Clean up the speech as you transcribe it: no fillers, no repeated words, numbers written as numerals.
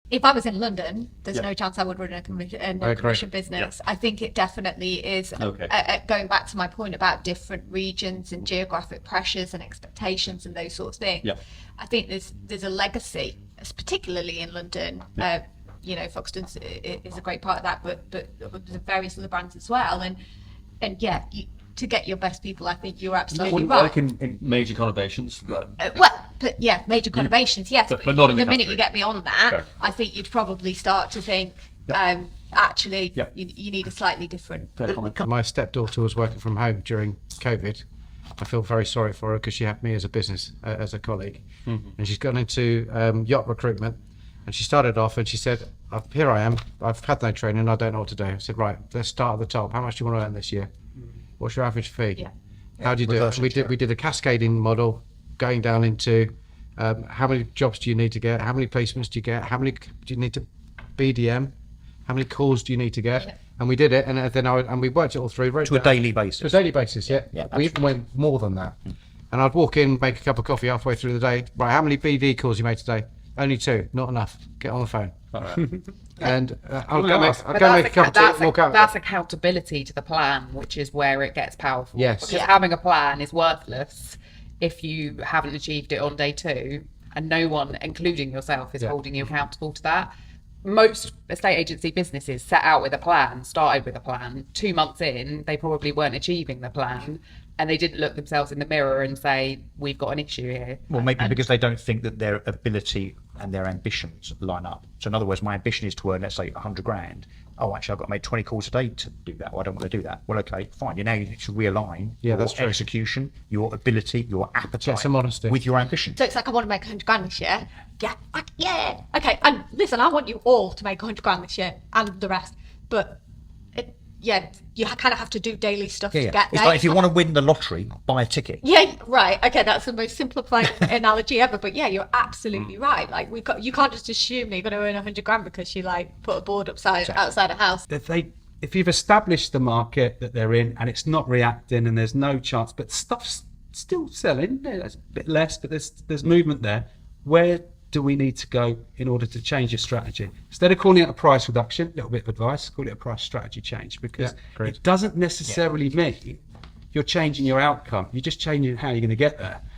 If I was in London, there's no chance I would run a commission business. I think it definitely is. Going back to my point about different regions and geographic pressures and expectations and those sorts of things, I think there's a legacy, particularly in London. Foxton's is a great part of that, but there's various other brands as well. And to get your best people, I think you're absolutely right. Work in major conurbations. Major conurbations, yes. But not in the minute you get beyond that, I think you'd probably start to think, actually, you need a slightly different. My stepdaughter was working from home during COVID. I feel very sorry for her because she had me as a business, as a colleague. Mm-hmm. And she's gone into yacht recruitment. And she started off and she said, here I am, I've had no training, I don't know what to do. I said, right, let's start at the top. How much do you want to earn this year? What's your average fee? Yeah. How do you do it? We did a cascading model going down into how many jobs do you need to get? How many placements do you get? How many do you need to BDM? How many calls do you need to get? Yeah. And we did it, and then we worked it all through. To a daily basis. To a daily basis, yeah. We even went more than that. And I'd walk in, make a cup of coffee halfway through the day. Right, how many BD calls you made today? Only 2, not enough. Get on the phone. All right. And I'll go make a cup of tea. That's accountability to the plan, which is where it gets powerful. Yes. Because having a plan is worthless if you haven't achieved it on day 2, and no one, including yourself, is holding you accountable to that. Most estate agency businesses set out with a plan, started with a plan. 2 months in, they probably weren't achieving the plan, and they didn't look themselves in the mirror and say, we've got an issue here. Well, maybe because they don't think that their ability and their ambitions line up. So in other words, my ambition is to earn, let's say, 100 grand. Oh, actually, I've got to make 20 calls a day to do that. Well, I don't want to do that. Well, okay, fine. You need to realign your execution, your ability, your appetite some honesty with your ambition. So it's like, I want to make 100 grand this year. Yeah. Okay, and listen, I want you all to make 100 grand this year and the rest. But you kind of have to do daily stuff to get there. It's like if you want to win the lottery, buy a ticket. Yeah, right. Okay, that's the most simplified analogy ever. But yeah, you're absolutely right. Like you can't just assume that you're going to earn 100 grand because you put a board outside a house. If you've established the market that they're in and it's not reacting and there's no chance, but stuff's still selling, there's a bit less, but there's movement there. Where do we need to go in order to change your strategy? Instead of calling it a price reduction, a little bit of advice, call it a price strategy change, because it doesn't necessarily mean you're changing your outcome. You're just changing how you're going to get there.